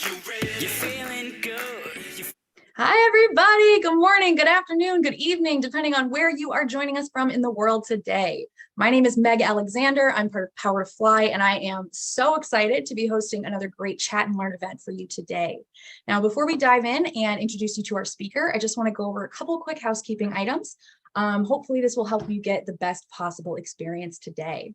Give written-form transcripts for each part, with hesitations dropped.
You're feeling good. Hi, everybody. Good morning, good afternoon, good evening, depending on where you are joining us from in the world today. My name is Meg Alexander. I'm part of Power to Fly, and I am so excited to be hosting another great chat and learn event for you today. Now, before we dive in and introduce you to our speaker, I just want to go over a couple quick housekeeping items. Hopefully this will help you get the best possible experience today.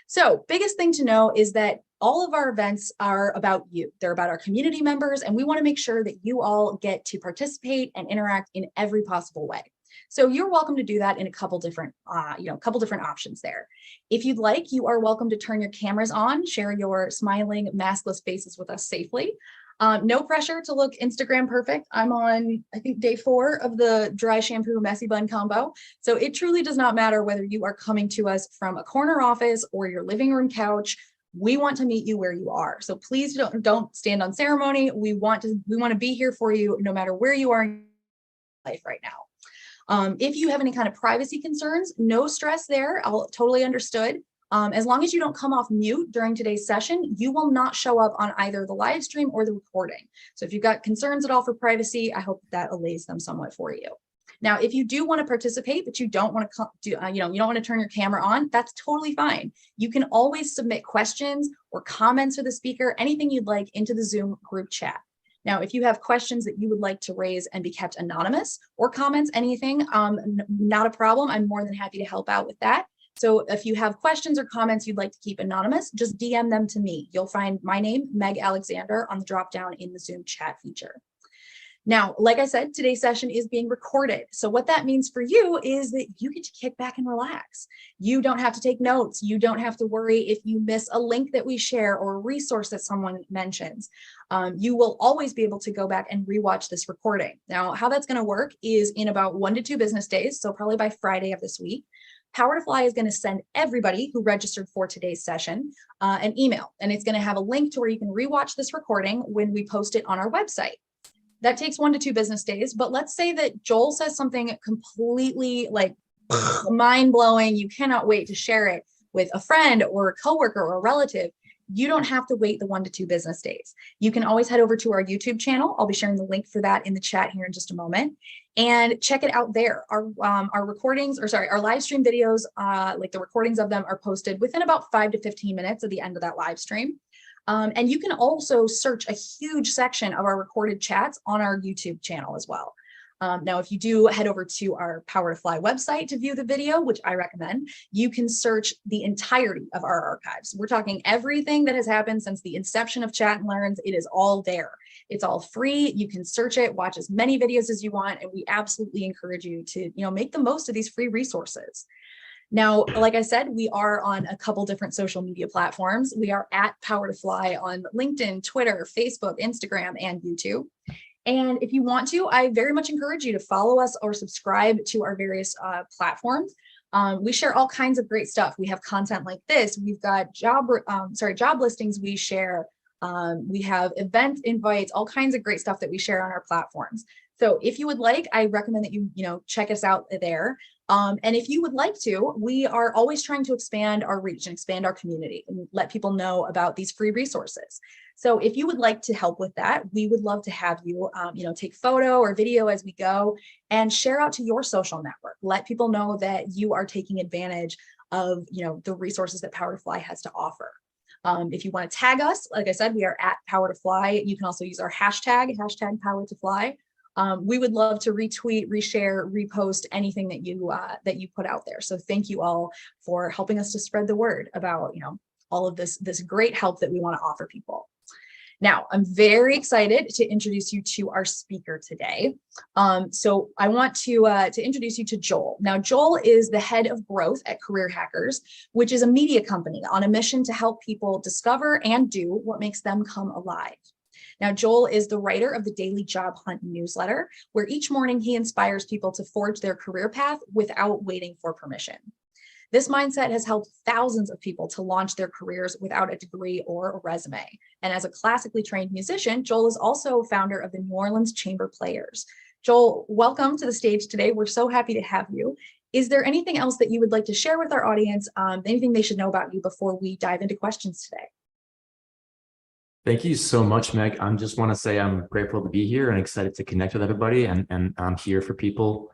So, biggest thing to know is that all of our events are about you. They're about our community members, and we want to make sure that you all get to participate and interact in every possible way. So you're welcome to do that in a couple different options there. If you'd like, you are welcome to turn your cameras on, share your smiling, maskless faces with us safely. No pressure to look Instagram perfect. I'm on, I think, day 4 of the dry shampoo messy bun combo. So it truly does not matter whether you are coming to us from a corner office or your living room couch. We want to meet you where you are. So please don't stand on ceremony. We want to be here for you no matter where you are in life right now. If you have any kind of privacy concerns, no stress there. I'll totally understood. As long as you don't come off mute during today's session, you will not show up on either the live stream or the recording. So if you've got concerns at all for privacy, I hope that allays them somewhat for you. Now, if you do want to participate, but you don't want to you don't want to turn your camera on, that's totally fine. You can always submit questions or comments for the speaker, anything you'd like, into the Zoom group chat. Now, if you have questions that you would like to raise and be kept anonymous, or comments, anything, not a problem. I'm more than happy to help out with that. So if you have questions or comments you'd like to keep anonymous, just DM them to me. You'll find my name, Meg Alexander, on the drop down in the Zoom chat feature. Now, like I said, today's session is being recorded. So what that means for you is that you get to kick back and relax. You don't have to take notes. You don't have to worry if you miss a link that we share or a resource that someone mentions. You will always be able to go back and rewatch this recording. Now, how that's going to work is in about 1 to 2 business days, so probably by Friday of this week, Power to Fly is going to send everybody who registered for today's session an email, and it's going to have a link to where you can rewatch this recording when we post it on our website. That takes 1 to 2 business days, but let's say that Joel says something completely like mind-blowing. You cannot wait to share it with a friend or a coworker or a relative. You don't have to wait the 1 to 2 business days. You can always head over to our YouTube channel. I'll be sharing the link for that in the chat here in just a moment, and check it out there. Our live stream videos, like the recordings of them, are posted within about 5 to 15 minutes of the end of that live stream. And you can also search a huge section of our recorded chats on our YouTube channel as well. Now, if you do head over to our Power to Fly website to view the video, which I recommend, you can search the entirety of our archives. We're talking everything that has happened since the inception of Chat and Learns. It is all there. It's all free. You can search it, watch as many videos as you want, and we absolutely encourage you to, make the most of these free resources. Now, like I said, we are on a couple different social media platforms. We are at Power to Fly on LinkedIn, Twitter, Facebook, Instagram, and YouTube. And if you want to, I very much encourage you to follow us or subscribe to our various platforms. We share all kinds of great stuff. We have content like this. We've got job listings we share. We have event invites, all kinds of great stuff that we share on our platforms. So if you would like, I recommend that you check us out there. And if you would like to, we are always trying to expand our reach and expand our community and let people know about these free resources. So if you would like to help with that, we would love to have you, take photo or video as we go and share out to your social network. Let people know that you are taking advantage of, the resources that Power to Fly has to offer. If you want to tag us, like I said, we are at Power to Fly. You can also use our hashtag Power to Fly. We would love to retweet, reshare, repost anything that you put out there. So thank you all for helping us to spread the word about all of this great help that we want to offer people. Now, I'm very excited to introduce you to our speaker today. So I want to introduce you to Joel. Now, Joel is the head of growth at Career Hackers, which is a media company on a mission to help people discover and do what makes them come alive. Now, Joel is the writer of the Daily Job Hunt newsletter, where each morning he inspires people to forge their career path without waiting for permission. This mindset has helped thousands of people to launch their careers without a degree or a resume. And as a classically trained musician, Joel is also founder of the New Orleans Chamber Players. Joel, welcome to the stage today. We're so happy to have you. Is there anything else that you would like to share with our audience, anything they should know about you before we dive into questions today? Thank you so much, Meg. I just want to say I'm grateful to be here and excited to connect with everybody. And I'm here for people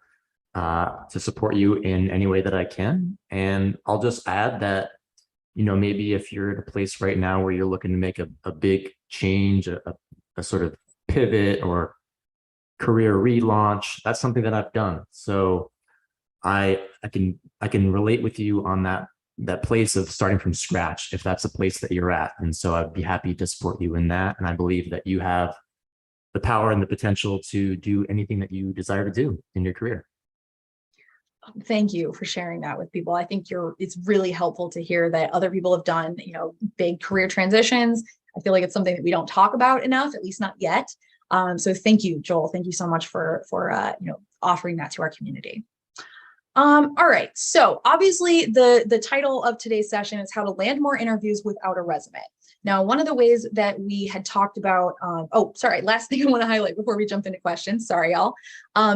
to support you in any way that I can. And I'll just add that, maybe if you're at a place right now where you're looking to make a big change, a sort of pivot or career relaunch, that's something that I've done. So I can relate with you on that place of starting from scratch, if that's a place that you're at. And so I'd be happy to support you in that. And I believe that you have the power and the potential to do anything that you desire to do in your career. Thank you for sharing that with people. I think it's really helpful to hear that other people have done, big career transitions. I feel like it's something that we don't talk about enough, at least not yet. So thank you, Joel. Thank you so much for offering that to our community. All right. So obviously the title of today's session is how to land more interviews without a resume. Now, one of the ways that we had talked about, last thing I want to highlight before we jump into questions, sorry, y'all.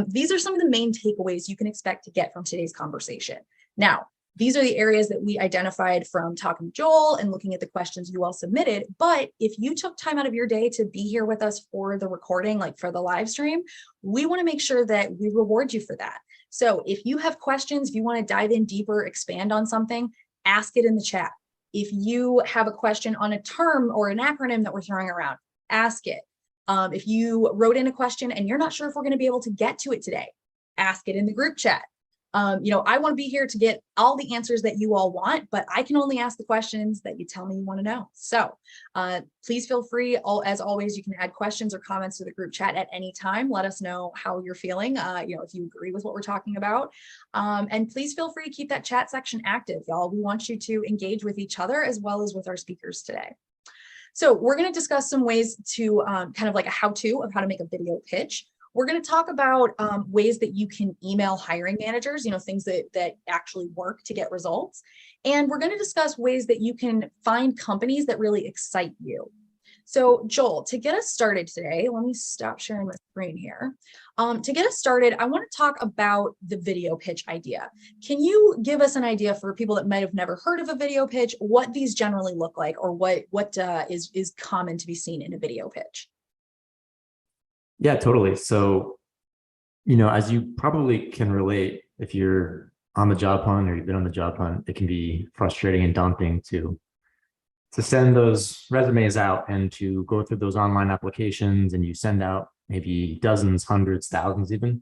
These are some of the main takeaways you can expect to get from today's conversation. Now, these are the areas that we identified from talking to Joel and looking at the questions you all submitted. But if you took time out of your day to be here with us for the recording, like for the live stream, we want to make sure that we reward you for that. So if you have questions, if you want to dive in deeper, expand on something, ask it in the chat. If you have a question on a term or an acronym that we're throwing around, ask it. If you wrote in a question and you're not sure if we're going to be able to get to it today, ask it in the group chat. I want to be here to get all the answers that you all want, but I can only ask the questions that you tell me you want to know. So please feel free. As always, you can add questions or comments to the group chat at any time. Let us know how you're feeling, if you agree with what we're talking about. And please feel free to keep that chat section active, y'all. We want you to engage with each other as well as with our speakers today. So we're going to discuss some ways to kind of like a how-to of how to make a video pitch. We're going to talk about ways that you can email hiring managers, things that actually work to get results. And we're going to discuss ways that you can find companies that really excite you. So Joel, to get us started today, let me stop sharing my screen here. To get us started, I want to talk about the video pitch idea. Can you give us an idea for people that might have never heard of a video pitch, what these generally look like, or what is common to be seen in a video pitch? Yeah, totally. So, as you probably can relate, if you're on the job hunt or you've been on the job hunt, it can be frustrating and daunting to send those resumes out and to go through those online applications, and you send out maybe dozens, hundreds, thousands even.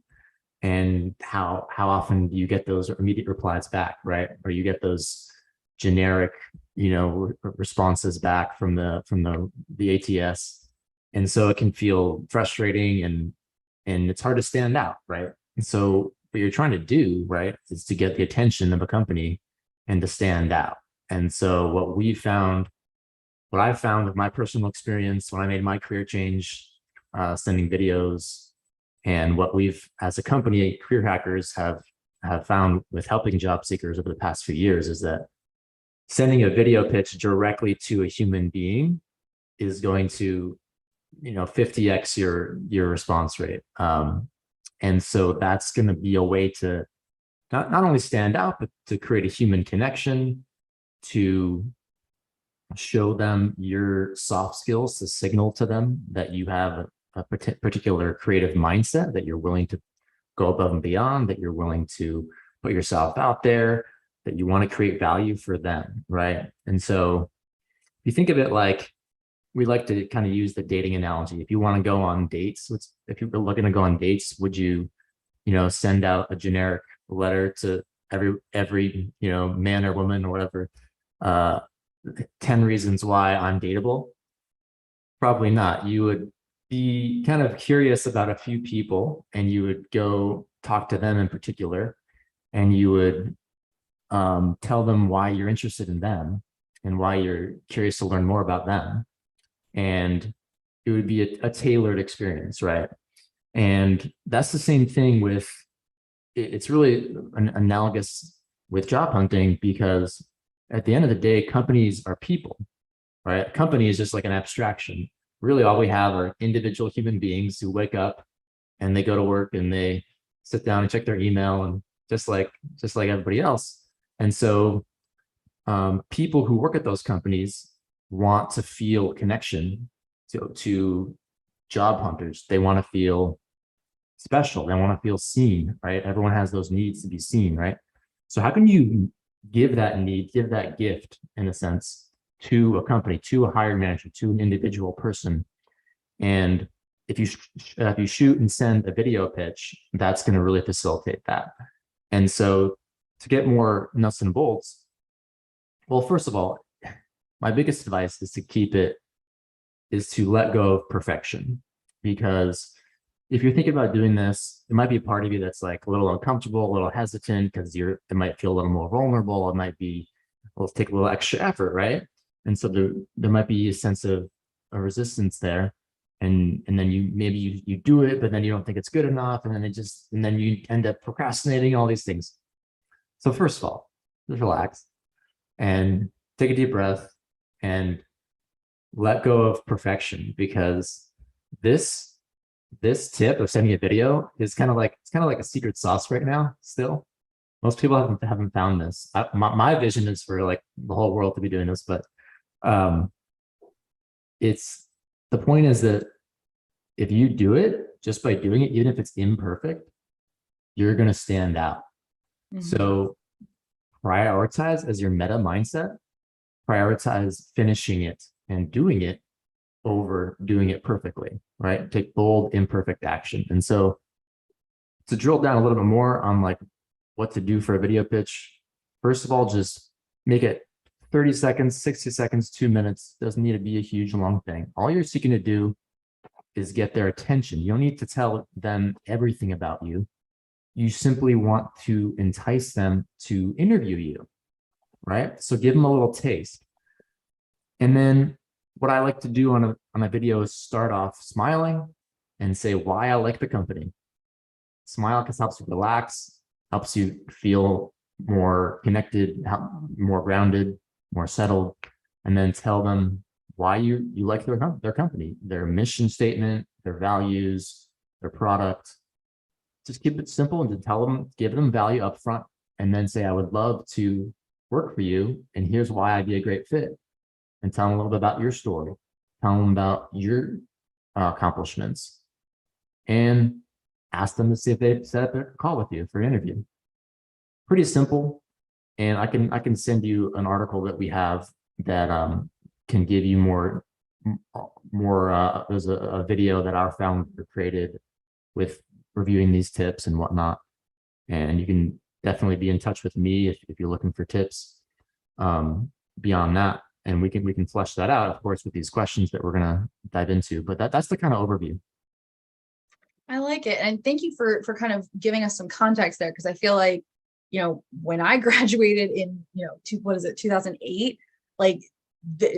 And how often do you get those immediate replies back, right? Or you get those generic, responses back from the ATS. And so it can feel frustrating and it's hard to stand out, right? And so what you're trying to do, right, is to get the attention of a company and to stand out. And so what I found with my personal experience when I made my career change, sending videos, and what we've, as a company, Career Hackers have found with helping job seekers over the past few years is that sending a video pitch directly to a human being is going to 50x your response rate. And so that's going to be a way to not only stand out, but to create a human connection, to show them your soft skills, to signal to them that you have a particular creative mindset, that you're willing to go above and beyond, that you're willing to put yourself out there, that you want to create value for them, right? And so if you think of it like, we like to kind of use the dating analogy. If you want to go on dates, if you're looking to go on dates, would you, send out a generic letter to every man or woman or whatever, 10 reasons why I'm dateable? Probably not. You would be kind of curious about a few people, and you would go talk to them in particular, and you would tell them why you're interested in them and why you're curious to learn more about them. And it would be a tailored experience, right? And that's the same thing with, it's really analogous with job hunting, because at the end of the day, companies are people, right? Company is just like an abstraction. Really, all we have are individual human beings who wake up and they go to work and they sit down and check their email, and just like everybody else. And so people who work at those companies want to feel connection to job hunters. They want to feel special. They want to feel seen, right? Everyone has those needs to be seen, right? So how can you give that need, give that gift in a sense to a company, to a hiring manager, to an individual person? And if you shoot and send a video pitch, that's going to really facilitate that. And so to get more nuts and bolts, well, first of all, my biggest advice is to let go of perfection. Because if you're thinking about doing this, it might be a part of you that's like a little uncomfortable, a little hesitant, because it might feel a little more vulnerable. It might be, well, take a little extra effort, right? And so there might be a sense of a resistance there. And then you do it, but then you don't think it's good enough. And then you end up procrastinating, all these things. So first of all, just relax and take a deep breath and let go of perfection, because this tip of sending a video is kind of like a secret sauce right now. Still, most people haven't found this. My vision is for like the whole world to be doing this, but it's the point is that if you do it, just by doing it, even if it's imperfect, you're going to stand out. Mm-hmm. So prioritize as your meta mindset, prioritize finishing it and doing it over doing it perfectly, right? Take bold, imperfect action. And so to drill down a little bit more on like what to do for a video pitch, first of all, just make it 30 seconds, 60 seconds, 2 minutes. Doesn't need to be a huge long thing. All you're seeking to do is get their attention. You don't need to tell them everything about you. You simply want to entice them to interview you, right? So give them a little taste. And then what I like to do on a video is start off smiling and say why I like the company. Smile because it helps you relax, helps you feel more connected, more grounded, more settled, and then tell them why you like their company, their mission statement, their values, their product. Just keep it simple and give them value up front, and then say, I would love to work for you, and here's why I'd be a great fit. And tell them a little bit about your story. Tell them about your accomplishments, and ask them to see if they set up a call with you for an interview. Pretty simple. And I can send you an article that we have that can give you more. There's a video that our founder created with reviewing these tips and whatnot. And you can definitely be in touch with me if you're looking for tips beyond that. And we can flesh that out, of course, with these questions that we're going to dive into. But that's the kind of overview. I like it. And thank you for kind of giving us some context there, because I feel like, when I graduated in, 2008, like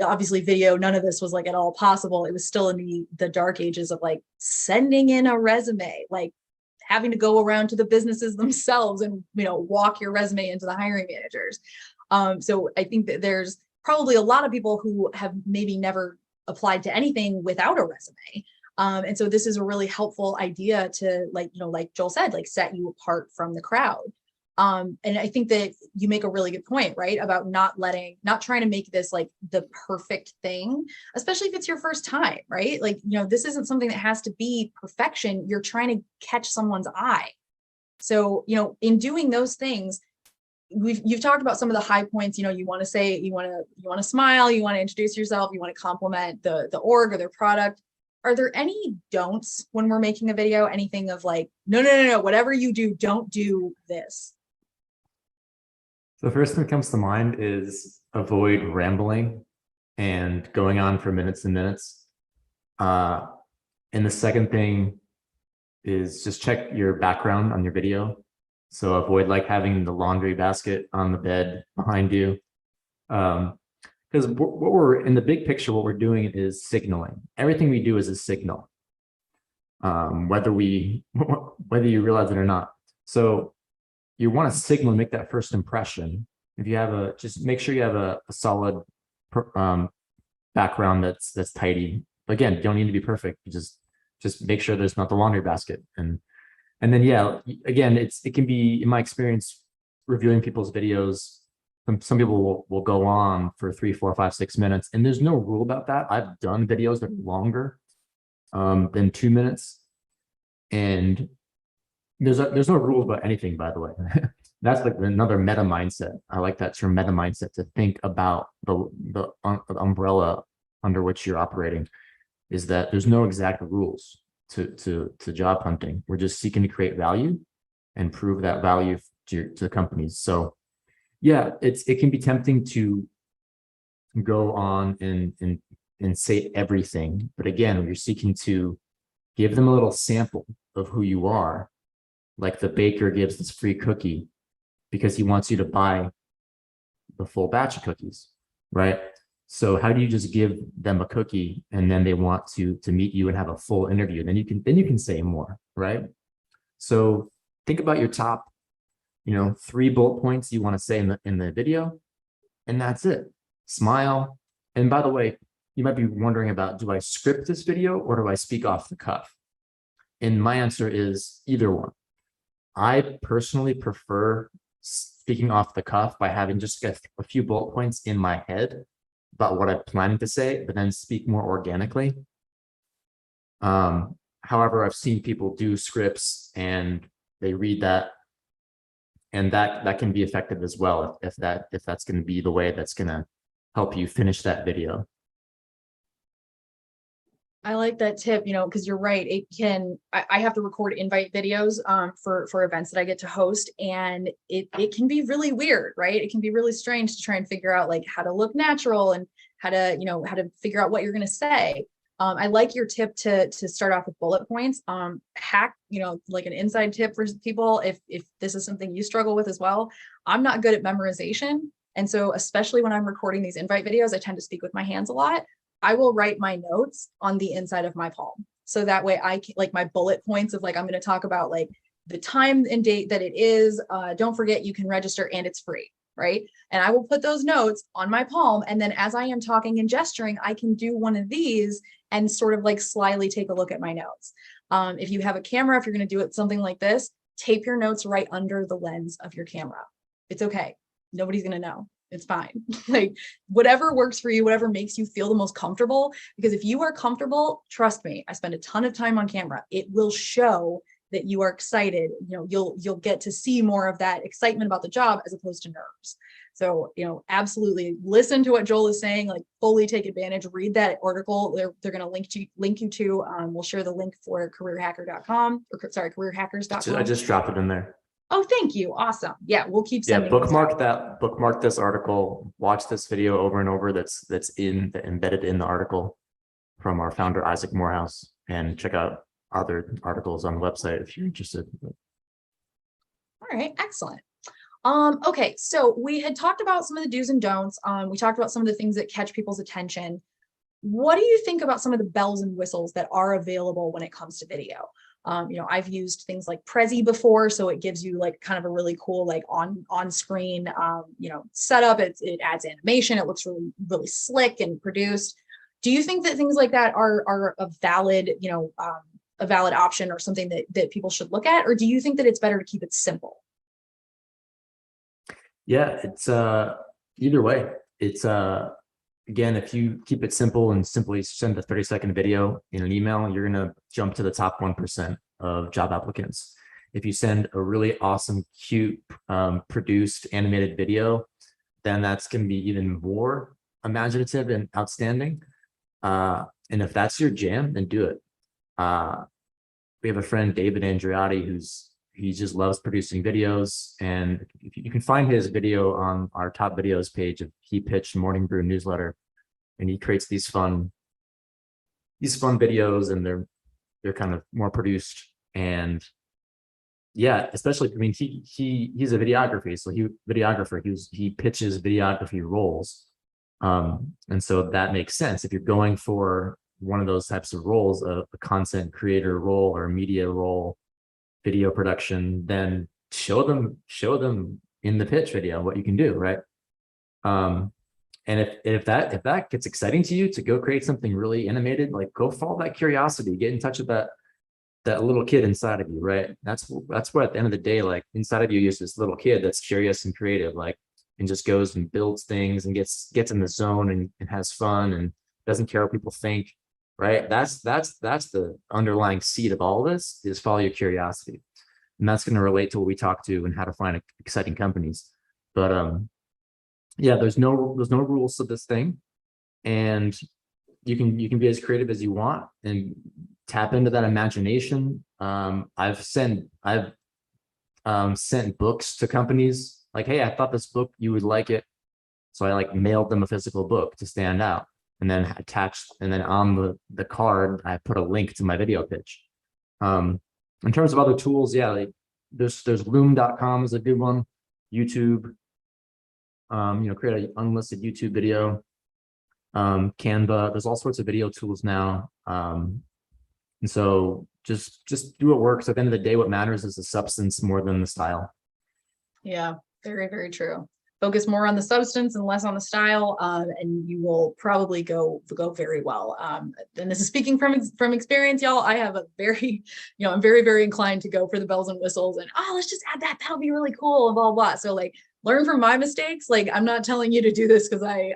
obviously video, none of this was like at all possible. It was still in the dark ages of like sending in a resume, like having to go around to the businesses themselves and, walk your resume into the hiring managers. So I think that there's probably a lot of people who have maybe never applied to anything without a resume. And so this is a really helpful idea to like Joel said, like set you apart from the crowd. And I think that you make a really good point, right? About not trying to make this like the perfect thing, especially if it's your first time, right? Like, this isn't something that has to be perfection. You're trying to catch someone's eye. So, in doing those things, you've talked about some of the high points. You want to say, you want to smile, you want to introduce yourself, you want to compliment the org or their product. Are there any don'ts when we're making a video? Anything of like, no, whatever you do, don't do this. The first thing that comes to mind is avoid rambling and going on for minutes and minutes. And the second thing is just check your background on your video. So avoid like having the laundry basket on the bed behind you. Because what we're in the big picture, what we're doing is signaling. Everything we do is a signal, whether you realize it or not. So you want to signal and make that first impression. If you have just make sure you have a solid background that's tidy. Again, you don't need to be perfect. You just make sure there's not the laundry basket. And then, yeah, again, it can be, in my experience, reviewing people's videos, some people will go on for 3, 4, 5, 6 minutes, and there's no rule about that. I've done videos that are longer than 2 minutes, and there's no rules about anything, by the way. That's like another meta mindset. I like that term, meta mindset, to think about the umbrella under which you're operating, is that there's no exact rules to job hunting. We're just seeking to create value and prove that value to companies. So yeah, it can be tempting to go on and say everything, but again, you're seeking to give them a little sample of who you are, like the baker gives this free cookie because he wants you to buy the full batch of cookies, right? So how do you just give them a cookie and then they want to meet you and have a full interview? Then you can say more, right? So think about your top, 3 bullet points you want to say in the video, and that's it. Smile. And by the way, you might be wondering about, do I script this video or do I speak off the cuff? And my answer is either one. I personally prefer speaking off the cuff by having just a few bullet points in my head about what I'm planning to say, but then speak more organically. However, I've seen people do scripts and they read that, and that can be effective as well if that's going to be the way that's going to help you finish that video. I like that tip, because you're right. I have to record invite videos for events that I get to host, and it can be really weird, right? It can be really strange to try and figure out like how to look natural and how to figure out what you're going to say. I like your tip to start off with bullet points. Hack, like an inside tip for people, if this is something you struggle with as well. I'm not good at memorization. And so especially when I'm recording these invite videos, I tend to speak with my hands a lot. I will write my notes on the inside of my palm. So that way I can, like, my bullet points of like, I'm going to talk about like the time and date that it is. Don't forget you can register and it's free, right? And I will put those notes on my palm. And then as I am talking and gesturing, I can do one of these and sort of like slyly take a look at my notes. If you have a camera, if you're going to do it something like this, tape your notes right under the lens of your camera. It's okay. Nobody's going to know. It's fine. Like whatever works for you, whatever makes you feel the most comfortable, because if you are comfortable, trust me, I spend a ton of time on camera. It will show that you are excited. You'll get to see more of that excitement about the job as opposed to nerves. So, absolutely listen to what Joel is saying, like fully take advantage, read that article. They're going to link you to, we'll share the link for careerhacker.com or sorry, careerhackers.com. I just dropped it in there. Oh, thank you. Awesome. Yeah, we'll keep sending. Bookmark this article, watch this video over and over that's embedded in the article from our founder, Isaac Morehouse, and check out other articles on the website if you're interested. All right, excellent. Okay, so we had talked about some of the do's and don'ts. We talked about some of the things that catch people's attention. What do you think about some of the bells and whistles that are available when it comes to video? I've used things like Prezi before, so it gives you like kind of a really cool like on screen setup. It adds animation. It looks really, really slick and produced. Do you think that things like that are a valid option or something that people should look at, or do you think that it's better to keep it simple? Yeah, it's either way. It's again, if you keep it simple and simply send a 30-second video in an email, you're going to jump to the top 1% of job applicants. If you send a really awesome, cute, produced animated video, then that's going to be even more imaginative and outstanding. And if that's your jam, then do it. We have a friend, David Andriotti, he just loves producing videos, and you can find his video on our top videos page of He Pitched Morning Brew newsletter, and he creates these fun videos, and they're kind of more produced. And yeah, especially, I mean, he's a videographer, so he pitches videography roles, and so that makes sense if you're going for one of those types of roles, a content creator role or a media role, video production, then show them in the pitch video what you can do, right? And if that gets exciting to you to go create something really animated, like go follow that curiosity, get in touch with that little kid inside of you, right? That's what at the end of the day, like inside of you is this little kid that's curious and creative. Like and just goes and builds things and gets in the zone and has fun and doesn't care what people think, right? That's the underlying seed of all this, is follow your curiosity. And that's going to relate to what we talk to and how to find exciting companies. But yeah, there's no rules to this thing, and you can be as creative as you want and tap into that imagination. I've sent books to companies like, hey, I thought this book, you would like it. So I like mailed them a physical book to stand out, and then on the card, I put a link to my video pitch. In terms of other tools, yeah, like there's loom.com is a good one. YouTube, create an unlisted YouTube video. Canva, there's all sorts of video tools now. And so just do what works. At the end of the day, what matters is the substance more than the style. Yeah, very, very true. Focus more on the substance and less on the style, and you will probably go very well. And this is speaking from experience, y'all. I have a very, I'm very, very inclined to go for the bells and whistles and, oh, let's just add that. That'll be really cool and blah, blah. So like, learn from my mistakes. Like, I'm not telling you to do this because I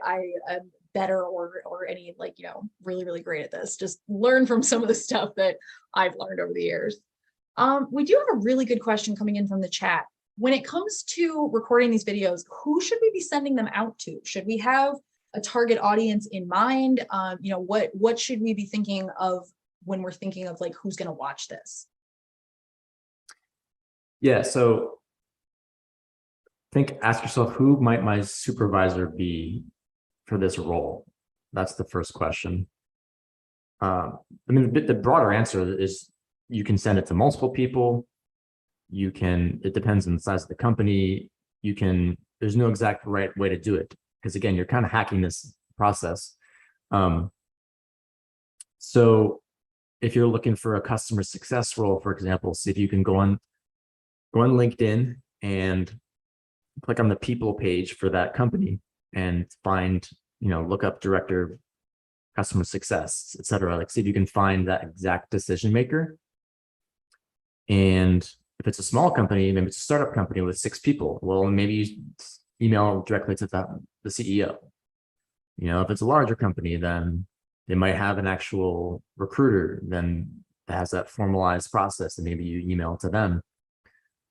am better or any really, really great at this. Just learn from some of the stuff that I've learned over the years. We do have a really good question coming in from the chat. When it comes to recording these videos, who should we be sending them out to? Should we have a target audience in mind? What should we be thinking of when we're thinking of like, who's going to watch this? Yeah. So ask yourself, who might my supervisor be for this role? That's the first question. The broader answer is you can send it to multiple people. It depends on the size of the company. There's no exact right way to do it, because again, you're kind of hacking this process. So if you're looking for a customer success role, for example, see if you can go on LinkedIn and click on the people page for that company and find, look up director of customer success, et cetera. Like, see if you can find that exact decision maker. And if it's a small company, maybe it's a startup company with 6 people, well, maybe you email directly to the CEO. If it's a larger company, then they might have an actual recruiter then that has that formalized process, and maybe you email to them.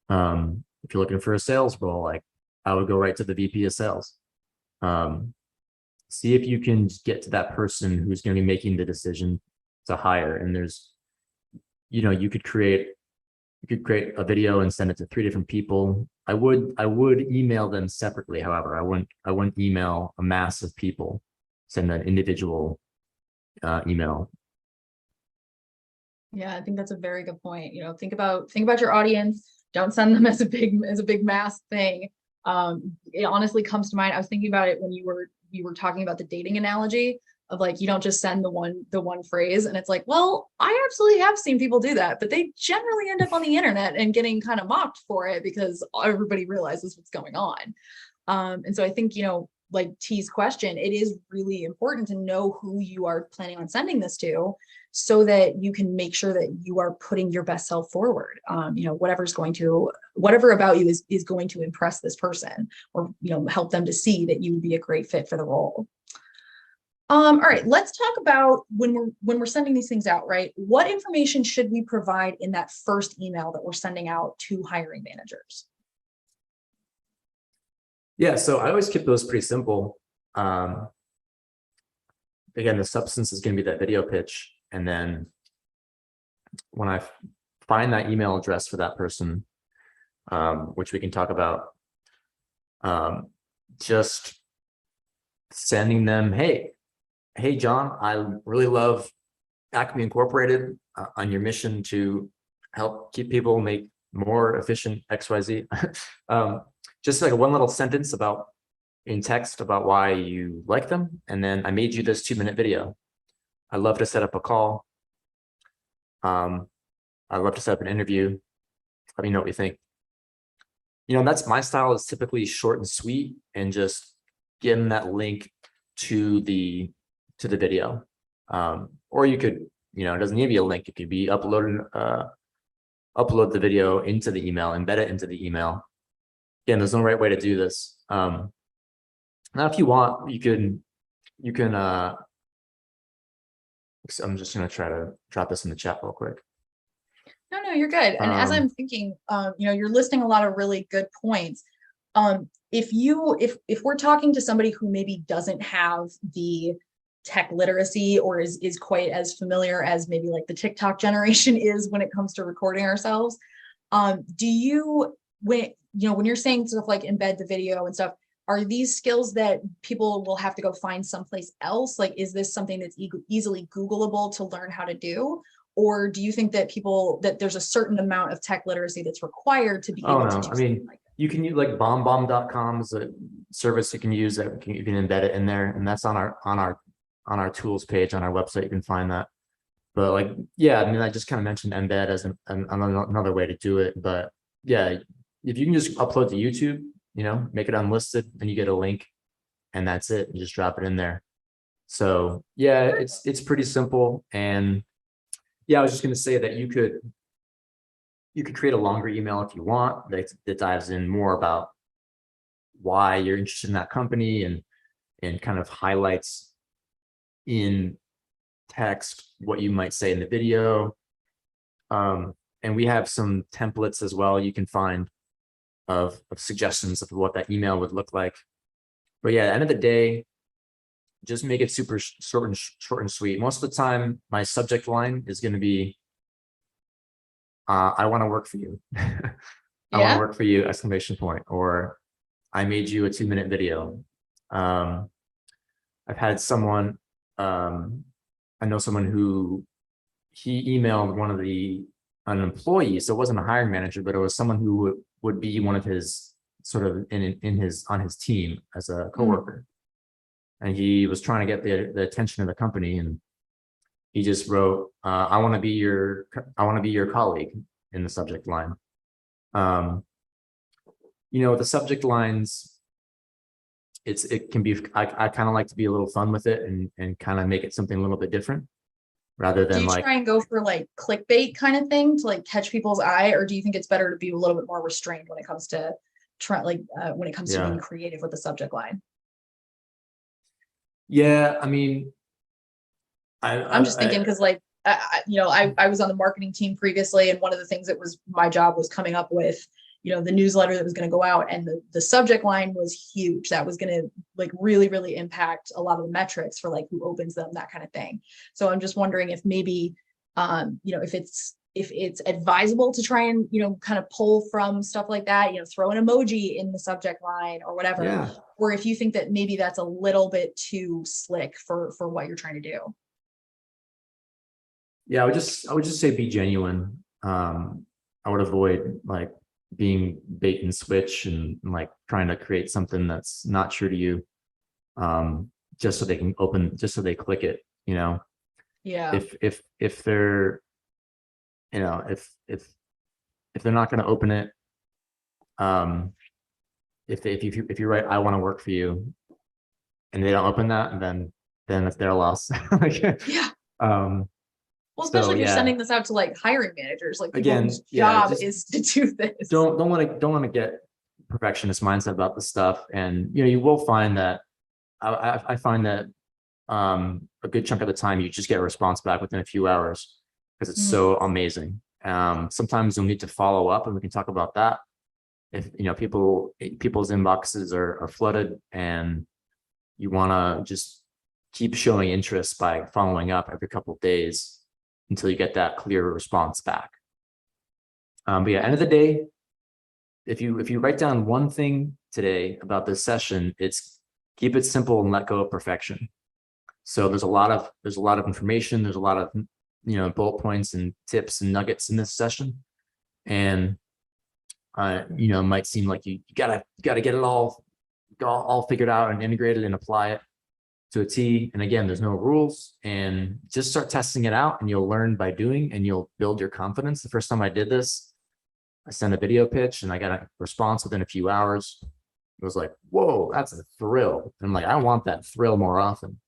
If you're looking for a sales role, like I would go right to the VP of sales. See if you can get to that person who's going to be making the decision to hire. And there's, you could create a video and send it to 3 different people. I would email them separately. However, I wouldn't email a mass of people. Send an individual email. Yeah, I think that's a very good point. Think about your audience. Don't send them as a big mass thing. It honestly comes to mind. I was thinking about it when you were talking about the dating analogy of like, you don't just send the one phrase, and it's like, well, I absolutely have seen people do that, but they generally end up on the internet and getting kind of mocked for it because everybody realizes what's going on. And so I think, like T's question, it is really important to know who you are planning on sending this to, so that you can make sure that you are putting your best self forward. Whatever about you is going to impress this person, or help them to see that you would be a great fit for the role. All right, let's talk about when we're sending these things out, right? What information should we provide in that first email that we're sending out to hiring managers? Yeah, so I always keep those pretty simple. Again, the substance is going to be that video pitch. And then when I find that email address for that person, which we can talk about, just sending them, hey, John, I really love Acme Incorporated on your mission to help keep people make more efficient XYZ. Just like one little sentence in text about why you like them. And then I made you this 2-minute video. I'd love to set up a call. I'd love to set up an interview. Let me know what you think. That's my style, is typically short and sweet, and just give them that link to the video. Or you could, it doesn't need to be a link. It could be upload the video into the email, embed it into the email. Again, there's no right way to do this. Now, if you want, you can, I'm just going to try to drop this in the chat real quick. No, you're good. And as I'm thinking, you're listing a lot of really good points. If we're talking to somebody who maybe doesn't have the tech literacy or is quite as familiar as maybe like the TikTok generation is when it comes to recording ourselves, do you, when you're saying stuff like embed the video and stuff, are these skills that people will have to go find someplace else? Like, is this something that's easily Googleable to learn how to do? Or do you think that that there's a certain amount of tech literacy that's required to be able to do something like that? You can use like bombbomb.com is a service you can use that you can embed it in there, and that's on our tools page on our website. You can find that. But like, yeah, I mean, I just kind of mentioned embed as another way to do it. But yeah, if you can just upload to YouTube, make it unlisted, and you get a link, and that's it. You just drop it in there. So yeah, it's pretty simple. And yeah, I was just going to say that you could create a longer email if you want that dives in more about why you're interested in that company and kind of highlights in text what you might say in the video. And we have some templates as well you can find of suggestions of what that email would look like. But yeah, at the end of the day, just make it super short and sweet. Most of the time, my subject line is going to be, I want to work for you. I want to work for you, exclamation point, or I made you a 2-minute video. I've had someone, I know someone who he emailed an employee. So it wasn't a hiring manager, but it was someone who would be one of his sort of on his team as a coworker. And he was trying to get the attention of the company, and he just wrote, I want to be your colleague in the subject line. The subject lines, it can be, I kind of like to be a little fun with it and kind of make it something a little bit different rather than do you try and go for like clickbait kind of thing to like catch people's eye, or do you think it's better to be a little bit more restrained when it comes to to being creative with the subject line? Yeah, I mean, I'm just thinking because like, I was on the marketing team previously, and one of the things that was my job was coming up with, the newsletter that was going to go out, and the subject line was huge. That was going to like really, really impact a lot of the metrics for like who opens them, that kind of thing. So I'm just wondering if maybe, if it's advisable to try and, kind of pull from stuff like that, throw an emoji in the subject line or whatever. Yeah. Or if you think that maybe that's a little bit too slick for what you're trying to do. Yeah, I would just say be genuine. I would avoid like being bait and switch and like trying to create something that's not true to you, just so they click it, Yeah. If they're, if they're not going to open it, if you write, I want to work for you, and they don't open that, then it's their loss. Yeah. Well, especially if you're sending this out to like hiring managers, like people's job is to do this. Don't want to get perfectionist mindset about the stuff, and you will find that I find that a good chunk of the time you just get a response back within a few hours because it's so amazing. Sometimes you'll need to follow up, and we can talk about that. If people's inboxes are flooded, and you want to just keep showing interest by following up every couple of days until you get that clear response back. But yeah, end of the day, if you write down one thing today about this session, it's keep it simple and let go of perfection. So there's a lot of information. There's a lot of bullet points and tips and nuggets in this session, and it might seem like you gotta get it all figured out and integrated and apply it to a T. And again, there's no rules, and just start testing it out, and you'll learn by doing, and you'll build your confidence. The first time I did this, I sent a video pitch and I got a response within a few hours. It was like, whoa, that's a thrill. And I'm like, I want that thrill more often.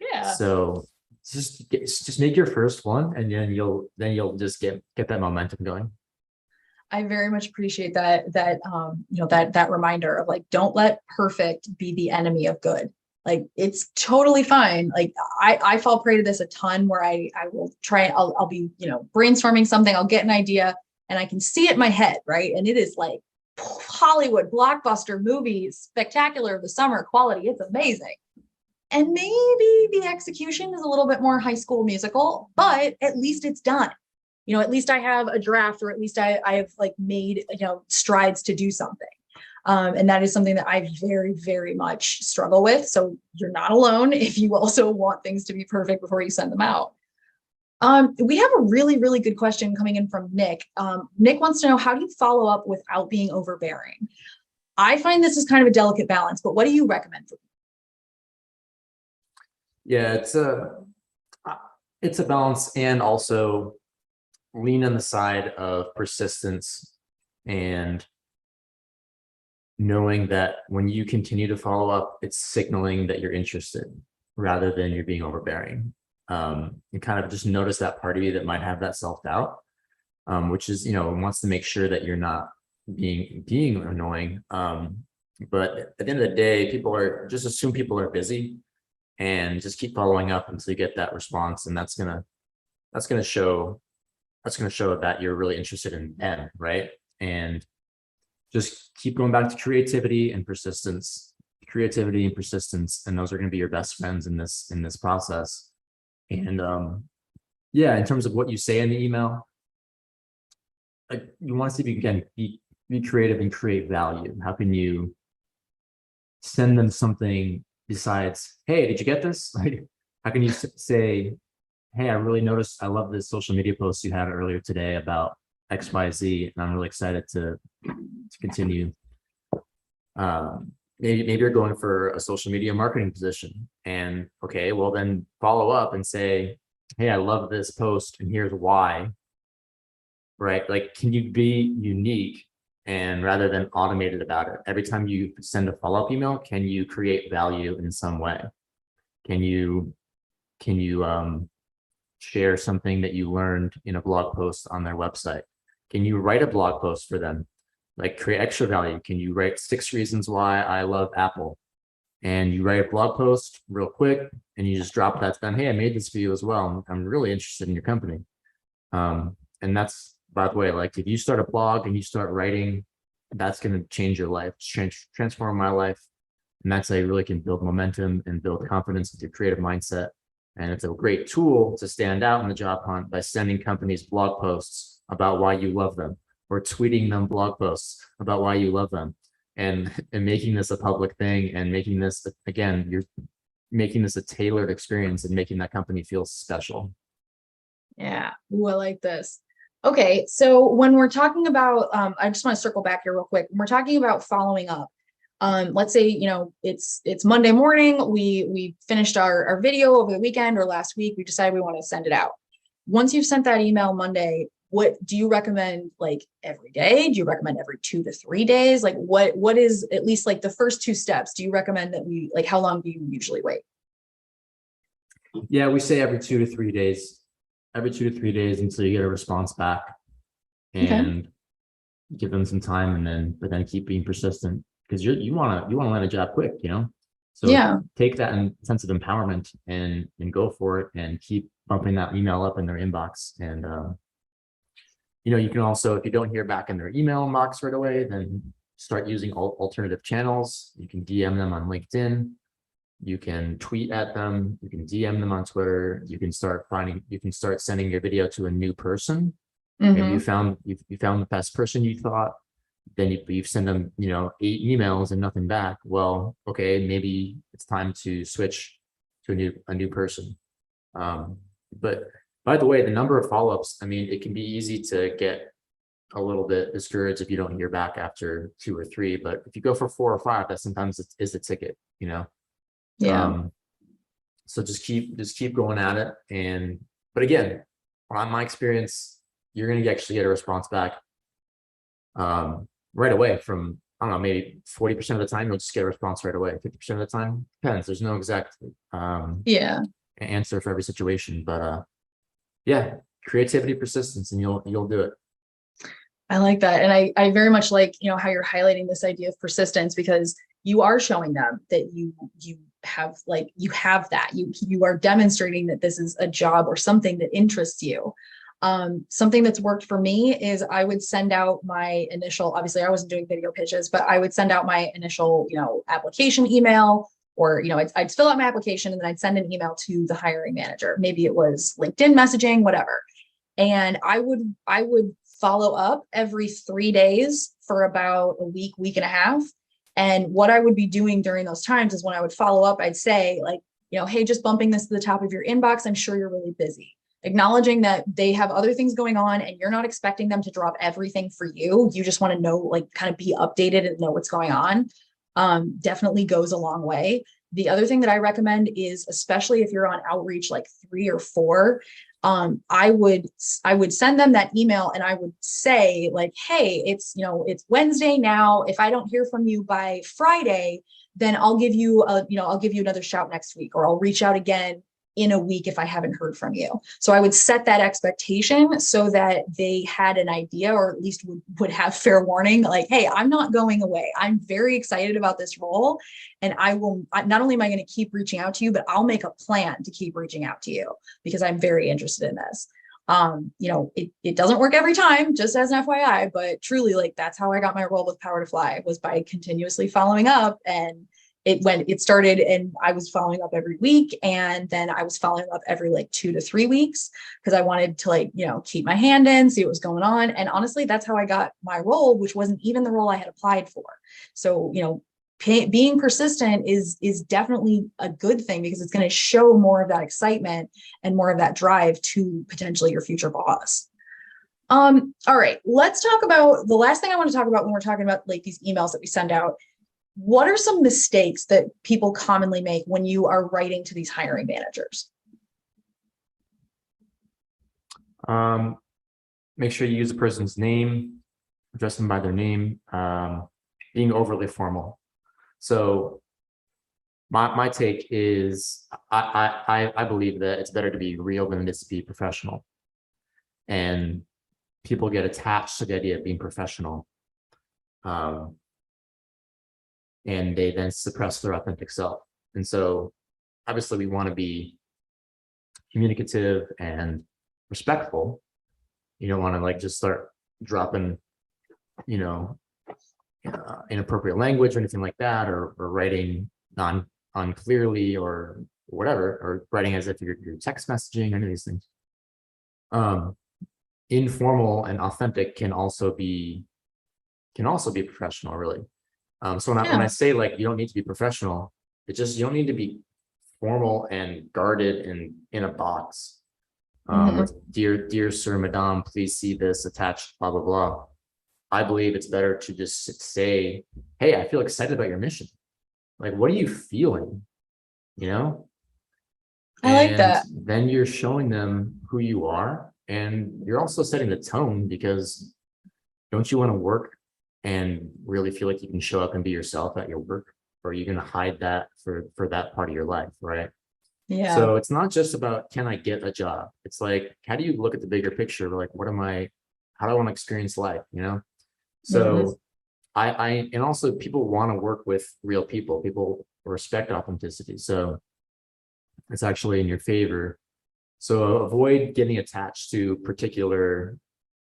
Yeah. So just make your first one, and then you'll just get that momentum going. I very much appreciate that reminder of like, don't let perfect be the enemy of good. Like, it's totally fine. Like, I fall prey to this a ton, where I will try, I'll be, brainstorming something, I'll get an idea and I can see it in my head, right? And it is like Hollywood blockbuster movies, spectacular of the summer quality. It's amazing. And maybe the execution is a little bit more High School Musical, but at least it's done. At least I have a draft, or at least I have like made, strides to do something. And that is something that I very, very much struggle with. So you're not alone if you also want things to be perfect before you send them out. We have a really, really good question coming in from Nick. Nick wants to know, how do you follow up without being overbearing? I find this is kind of a delicate balance, but what do you recommend for me? Yeah, it's a balance, and also lean on the side of persistence and knowing that when you continue to follow up, it's signaling that you're interested rather than you're being overbearing. And kind of just notice that part of you that might have that self-doubt, which is, wants to make sure that you're not being annoying. But at the end of the day, just assume people are busy and just keep following up until you get that response. And that's gonna show that you're really interested in them, right? And just keep going back to creativity and persistence, and those are going to be your best friends in this process. And yeah, in terms of what you say in the email, you want to see if you can be creative and create value. How can you send them something besides, hey, did you get this? Like, how can you say, hey, I really noticed, I love this social media post you had earlier today about XYZ, and I'm really excited to continue. Maybe you're going for a social media marketing position, and okay, well then follow up and say, hey, I love this post and here's why, right? Like, can you be unique, and rather than automated about it? Every time you send a follow-up email, can you create value in some way? Can you share something that you learned in a blog post on their website? Can you write a blog post for them? Like, create extra value. Can you write 6 reasons why I love Apple? And you write a blog post real quick and you just drop that to them. Hey, I made this for you as well. I'm really interested in your company. And that's, by the way, like, if you start a blog and you start writing, that's going to change your life, transform my life. And that's how you really can build momentum and build confidence with your creative mindset. And it's a great tool to stand out in the job hunt by sending companies blog posts about why you love them, or tweeting them blog posts about why you love them, and making this a public thing, and making this, again, you're making this a tailored experience and making that company feel special. Yeah. Ooh, I like this. Okay. So when we're talking about, I just want to circle back here real quick. When we're talking about following up, let's say, it's Monday morning. We finished our video over the weekend or last week. We decided we want to send it out. Once you've sent that email Monday, what do you recommend? Like, every day? Do you recommend every 2 to 3 days? Like, what is at least like the first 2 steps? Do you recommend that how long do you usually wait? Yeah, we say every 2 to 3 days, until you get a response back, and give them some time, but then keep being persistent, because you want to land a job quick, So yeah, take that sense of empowerment and go for it, and keep bumping that email up in their inbox. And you can also, if you don't hear back in their email inbox right away, then start using alternative channels. You can DM them on LinkedIn. You can tweet at them. You can DM them on Twitter. You can start sending your video to a new person. Maybe you found the best person you thought. Then you send them, 8 emails and nothing back. Well, okay, maybe it's time to switch to a new person. But by the way, the number of follow-ups, it can be easy to get a little bit discouraged if you don't hear back after 2 or 3. But if you go for 4 or 5, that sometimes is the ticket, Yeah. So just keep going at it. But again, on my experience, you're going to actually get a response back right away from, I don't know, maybe 40% of the time, you'll just get a response right away. 50% of the time, depends. There's no exact answer for every situation, but yeah, creativity, persistence, and you'll do it. I like that. And I very much like, how you're highlighting this idea of persistence, because you are showing them that you have that you are demonstrating that this is a job or something that interests you. Something that's worked for me is I would send out my initial, obviously I wasn't doing video pitches, but I would send out my initial, application email, or, I'd fill out my application and then I'd send an email to the hiring manager. Maybe it was LinkedIn messaging, whatever. And I would follow up every 3 days for about a week and a half. And what I would be doing during those times is when I would follow up, I'd say like, hey, just bumping this to the top of your inbox. I'm sure you're really busy. Acknowledging that they have other things going on and you're not expecting them to drop everything for you. You just want to know, like, kind of be updated and know what's going on. Definitely goes a long way. The other thing that I recommend is, especially if you're on outreach like 3 or 4, I would send them that email and I would say like, hey, it's Wednesday now. If I don't hear from you by Friday, then I'll give you another shout next week, or I'll reach out again in a week if I haven't heard from you. So I would set that expectation so that they had an idea, or at least would have fair warning, like, hey, I'm not going away. I'm very excited about this role. And not only am I going to keep reaching out to you, but I'll make a plan to keep reaching out to you because I'm very interested in this. It doesn't work every time, just as an FYI, but truly, like, that's how I got my role with Power to Fly, was by continuously following up. And it started, and I was following up every week, and then I was following up every like 2 to 3 weeks because I wanted to keep my hand in, see what was going on. And honestly, that's how I got my role, which wasn't even the role I had applied for. So, being persistent is definitely a good thing, because it's going to show more of that excitement and more of that drive to potentially your future boss. All right, let's talk about the last thing I want to talk about when we're talking about like these emails that we send out. What are some mistakes that people commonly make when you are writing to these hiring managers? Make sure you use a person's name, address them by their name, being overly formal. So my take is I believe that it's better to be real than it is to be professional. And people get attached to the idea of being professional. And they then suppress their authentic self. And so obviously we want to be communicative and respectful. You don't want to like just start dropping, inappropriate language or anything like that, or writing unclearly or whatever, or writing as if you're text messaging, any of these things. Informal and authentic can also be professional, really. So when I say like you don't need to be professional, it's just you don't need to be formal and guarded and in a box. With dear sir, madame, please see this attached, blah blah blah. I believe it's better to just say, hey, I feel excited about your mission. Like, what are you feeling? I like that. Then you're showing them who you are, and you're also setting the tone, because don't you want to work and really feel like you can show up and be yourself at your work, or are you going to hide that for that part of your life, right? Yeah. So it's not just about, can I get a job? It's like, how do you look at the bigger picture? Like, how do I want to experience life? So and also people want to work with real people. People respect authenticity. So it's actually in your favor. So avoid getting attached to particular,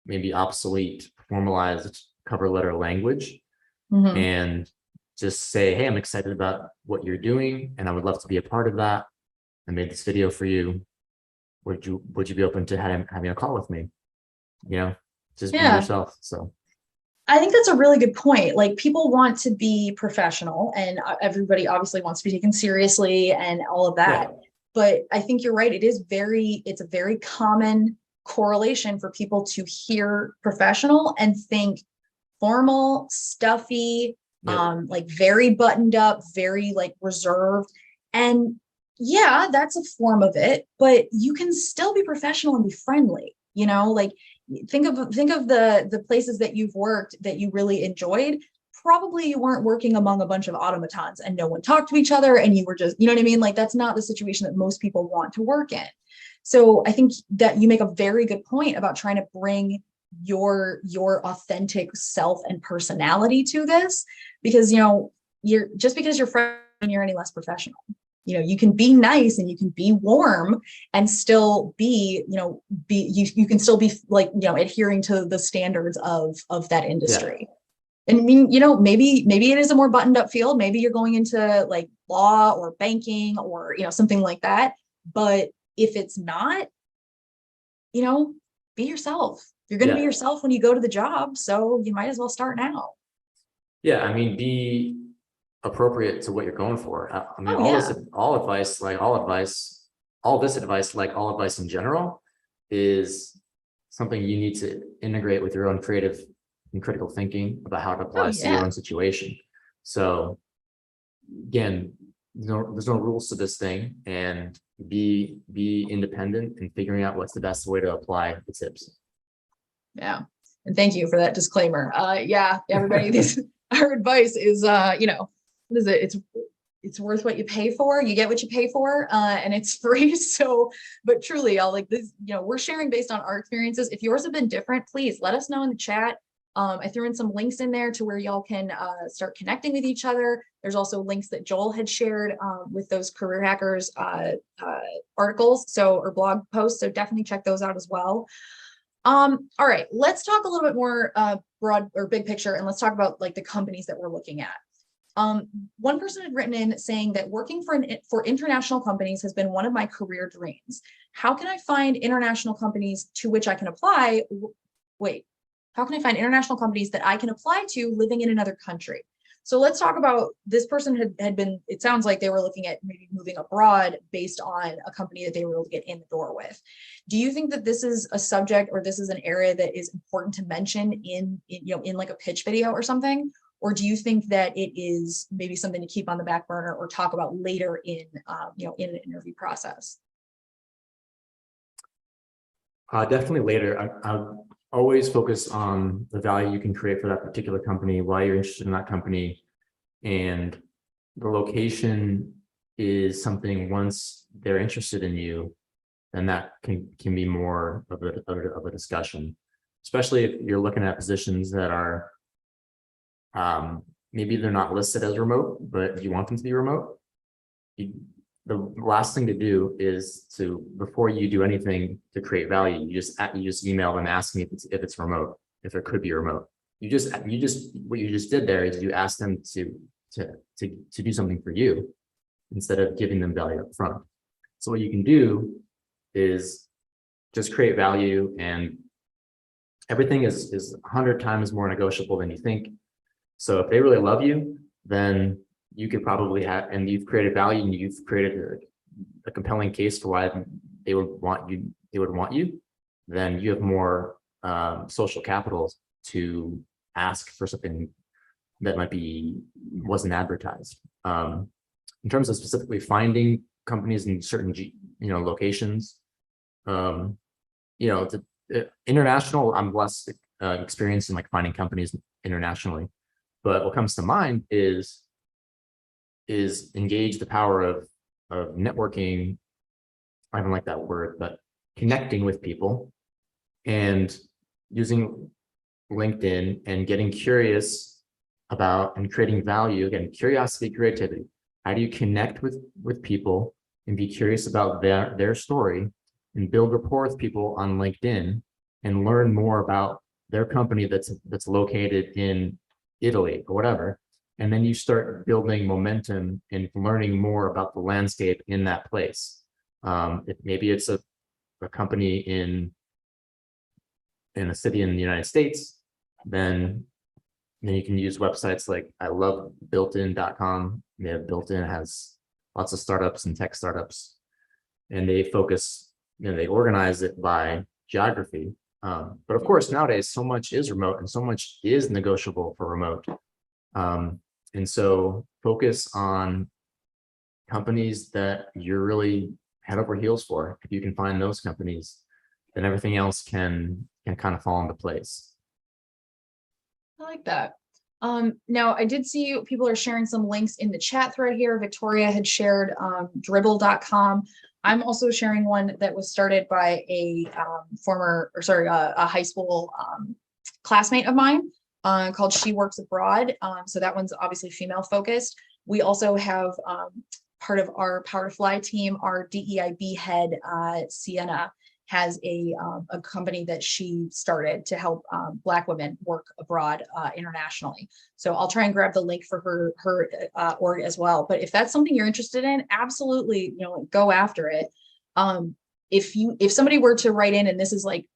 maybe obsolete, formalized cover letter language, and just say, hey, I'm excited about what you're doing and I would love to be a part of that. I made this video for you. Would you be open to having a call with me? Just be yourself. So I think that's a really good point. Like, people want to be professional, and everybody obviously wants to be taken seriously and all of that. Yeah. But I think you're right. It's a very common correlation for people to hear professional and think formal, stuffy, like very buttoned up, very like reserved. And yeah, that's a form of it, but you can still be professional and be friendly, like think of the places that you've worked that you really enjoyed. Probably you weren't working among a bunch of automatons and no one talked to each other and you were just, you know what I mean? Like, that's not the situation that most people want to work in. So I think that you make a very good point about trying to bring your authentic self and personality to this, because, you're just because you're friendly, you're any less professional. You can be nice and you can be warm and still be, you can still be like, adhering to the standards of that industry. And I mean, maybe it is a more buttoned up field. Maybe you're going into like law or banking or, something like that. But if it's not, be yourself. You're going to be yourself when you go to the job. So you might as well start now. Yeah. I mean, be appropriate to what you're going for. I mean, all this advice, like all advice in general, is something you need to integrate with your own creative and critical thinking about how it applies to your own situation. So again, there's no rules to this thing, and be independent and figuring out what's the best way to apply the tips. Yeah. And thank you for that disclaimer. Everybody, our advice is, what is it? It's worth what you pay for. You get what you pay for, and it's free. So, but truly, I'll like this, we're sharing based on our experiences. If yours have been different, please let us know in the chat. I threw in some links in there to where y'all can start connecting with each other. There's also links that Joel had shared with those career hackers articles, or blog posts. So definitely check those out as well. All right, let's talk a little bit more broad or big picture, and let's talk about like the companies that we're looking at. One person had written in saying that working for international companies has been one of my career dreams. How can I find international companies to which I can apply? How can I find international companies that I can apply to living in another country? So let's talk about, this person had been, it sounds like they were looking at maybe moving abroad based on a company that they were able to get in the door with. Do you think that this is a subject, or this is an area that is important to mention in like a pitch video or something? Or do you think that it is maybe something to keep on the back burner or talk about later in an interview process? Definitely later. I always focus on the value you can create for that particular company, why you're interested in that company, and the location is something, once they're interested in you, then that can be more of a discussion, especially if you're looking at positions that are maybe they're not listed as remote, but you want them to be remote. The last thing to do is before you do anything to create value, you just email them asking if it's remote, if it could be remote. What you just did there is you asked them to do something for you instead of giving them value up front. So what you can do is just create value, and everything is 100 times more negotiable than you think. So if they really love you, then you could probably and you've created value, and you've created a compelling case for why they would want you, then you have more social capital to ask for something that wasn't advertised. In terms of specifically finding companies in certain locations, international, I'm less experienced in like finding companies internationally, but what comes to mind is engage the power of networking. I don't like that word, but connecting with people and using LinkedIn and getting curious about and creating value. Again, curiosity, creativity. How do you connect with people and be curious about their story and build rapport with people on LinkedIn and learn more about their company that's located in Italy or whatever. And then you start building momentum and learning more about the landscape in that place. Maybe it's a company in a city in the United States, then you can use websites like, I love builtin.com. Built-in has lots of startups and tech startups, and they focus, they organize it by geography. But of course, nowadays, so much is remote and so much is negotiable for remote. And so focus on companies that you're really head over heels for. If you can find those companies, then everything else can kind of fall into place. I like that. Now I did see people are sharing some links in the chat thread here. Victoria had shared dribble.com. I'm also sharing one that was started by a a high school classmate of mine called She Works Abroad. So that one's obviously female focused. We also have part of our Power to Fly team, our DEIB head, Sienna, has a company that she started to help Black women work abroad internationally. So I'll try and grab the link for her org as well. But if that's something you're interested in, absolutely, go after it. If somebody were to write in and this is like,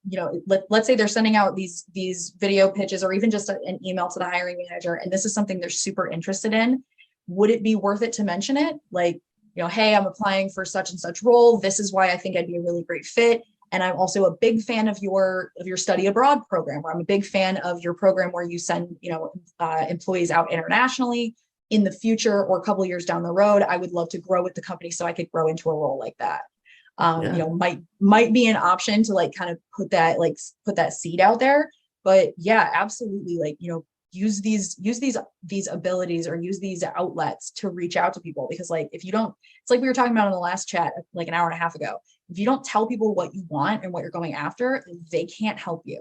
let's say they're sending out these video pitches or even just an email to the hiring manager, and this is something they're super interested in, would it be worth it to mention it? Like, hey, I'm applying for such and such role. This is why I think I'd be a really great fit. And I'm also a big fan of your study abroad program, where I'm a big fan of your program where you send, employees out internationally in the future or a couple of years down the road. I would love to grow with the company so I could grow into a role like that. Might be an option to like kind of put that seed out there. But yeah, absolutely. Use these abilities or use these outlets to reach out to people, because if you don't, it's like we were talking about in the last chat like an hour and a half ago. If you don't tell people what you want and what you're going after, they can't help you.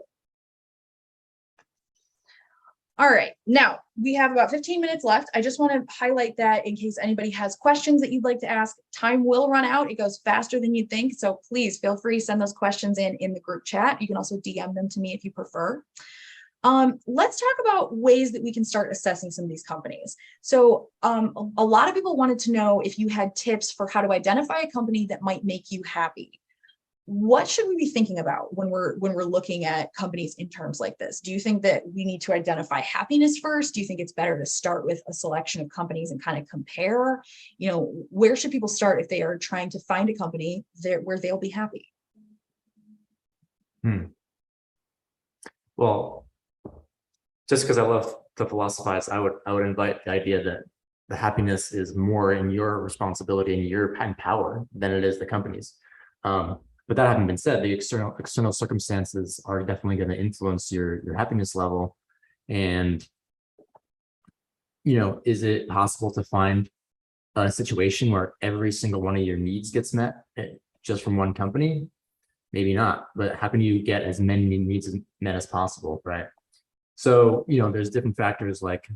All right, now we have about 15 minutes left. I just want to highlight that in case anybody has questions that you'd like to ask. Time will run out. It goes faster than you'd think. So please feel free to send those questions in the group chat. You can also DM them to me if you prefer. Let's talk about ways that we can start assessing some of these companies. So a lot of people wanted to know if you had tips for how to identify a company that might make you happy. What should we be thinking about when we're looking at companies in terms like this? Do you think that we need to identify happiness first? Do you think it's better to start with a selection of companies and kind of compare? Where should people start if they are trying to find a company where they'll be happy? Well, just because I love to philosophize, I would invite the idea that the happiness is more in your responsibility and your power than it is the company's. But that having been said, the external circumstances are definitely going to influence your happiness level. And is it possible to find a situation where every single one of your needs gets met just from one company? Maybe not. But how can you get as many needs met as possible, right? So, there's different factors like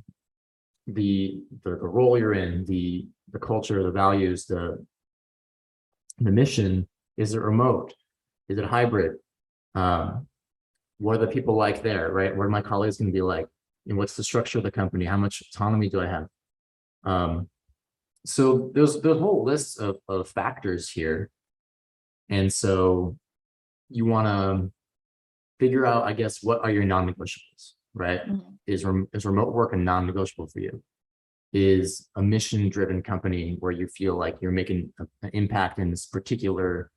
the role you're in, the culture, the values, the mission. Is it remote? Is it hybrid? What are the people like there, right? What are my colleagues going to be like? And what's the structure of the company? How much autonomy do I have? So there's whole lists of factors here. And so you want to figure out, I guess, what are your non-negotiables? Right? Mm-hmm. Is remote work a non-negotiable for you? Is a mission-driven company where you feel like you're making an impact in this particular,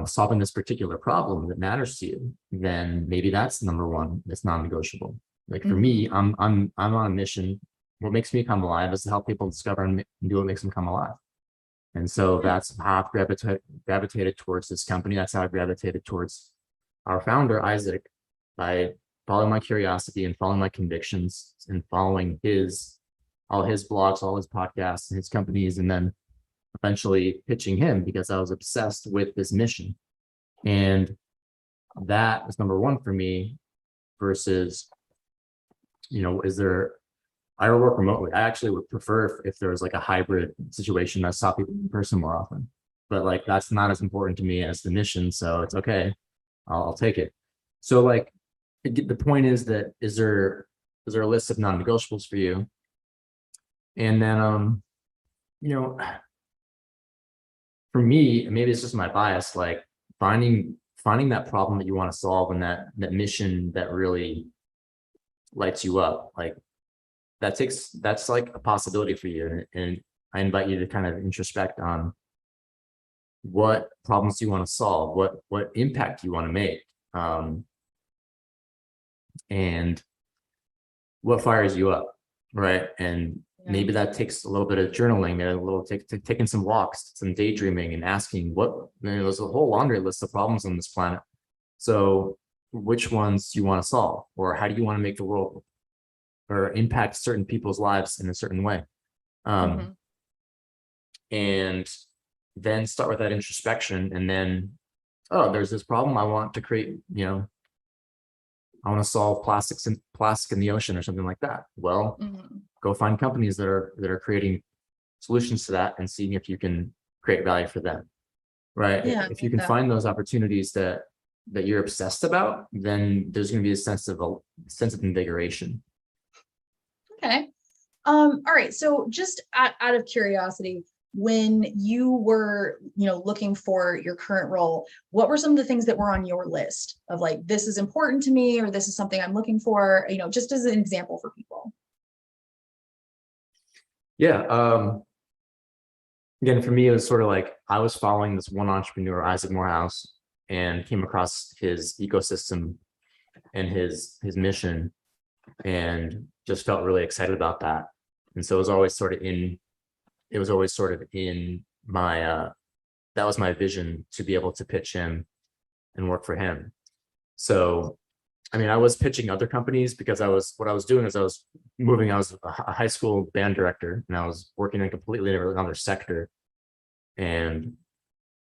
solving this particular problem that matters to you? Then maybe that's number one. That's non-negotiable. Like for me, I'm on a mission. What makes me come alive is to help people discover and do what makes them come alive. And so that's how I've gravitated towards this company. That's how I gravitated towards our founder, Isaac, by following my curiosity and following my convictions and following all his blogs, all his podcasts and his companies, and then eventually pitching him because I was obsessed with this mission. And that was number one for me versus, I work remotely. I actually would prefer if there was like a hybrid situation that saw people in person more often, but that's not as important to me as the mission. So it's okay. I'll take it. So the point is that is there a list of non-negotiables for you? And then for me, maybe it's just my bias, finding that problem that you want to solve and that mission that really lights you up. That's like a possibility for you. And I invite you to kind of introspect on what problems do you want to solve, what impact you want to make. And what fires you up, right? And maybe that takes a little bit of journaling, taking some walks, some daydreaming, and asking there's a whole laundry list of problems on this planet. So which ones do you want to solve, or how do you want to make the world or impact certain people's lives in a certain way. Mhm. And then start with that introspection, and then, oh, there's this problem I want to create, I want to solve plastic in the ocean or something like that. Well, Mhm. go find companies that are creating solutions to that and seeing if you can create value for them. Right. Yeah, I If you like can that. find those opportunities that you're obsessed about, then there's going to be a sense of invigoration. Okay. All right. So just out of curiosity, when you were, looking for your current role, what were some of the things that were on your list of like, this is important to me, or this is something I'm looking for, just as an example for people? Yeah. Again, for me, it was sort of like I was following this one entrepreneur, Isaac Morehouse, and came across his ecosystem and his mission, and just felt really excited about that. And so it was always sort of in my that was my vision, to be able to pitch him and work for him. So, I mean, I was pitching other companies because what I was doing is I was a high school band director, and I was working in a completely another sector. And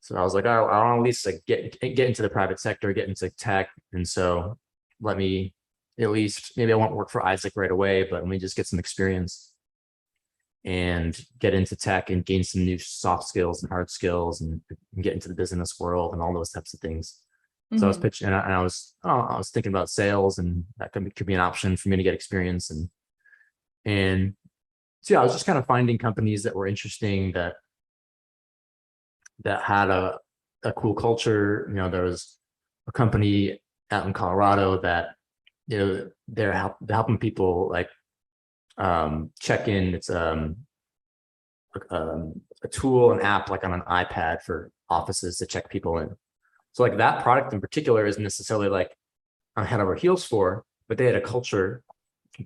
so I was like, I want to at least like get into the private sector, get into tech. And so let me at least, maybe I won't work for Isaac right away, but let me just get some experience and get into tech and gain some new soft skills and hard skills, and get into the business world and all those types of things. So I was Mhm. pitching, and I was thinking about sales, and that could be an option for me to get experience. And so yeah, I was just kind of finding companies that were interesting, that had a cool culture. There was a company out in Colorado that, they're helping people like check in. It's a tool, an app like on an iPad for offices to check people in. So like that product in particular isn't necessarily like I'm head over heels for, but they had a culture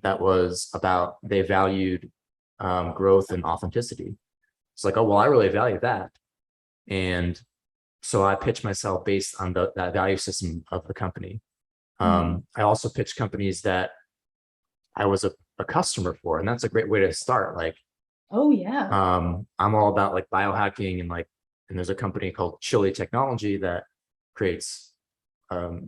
that was about, they valued growth and authenticity. It's like, oh, well, I really value that. And so I pitch myself based on that value system of the company. Mhm. I also pitch companies that I was a customer for, and that's a great way to start. Like, Oh yeah. I'm all about like biohacking, and there's a company called Chili Technology that creates a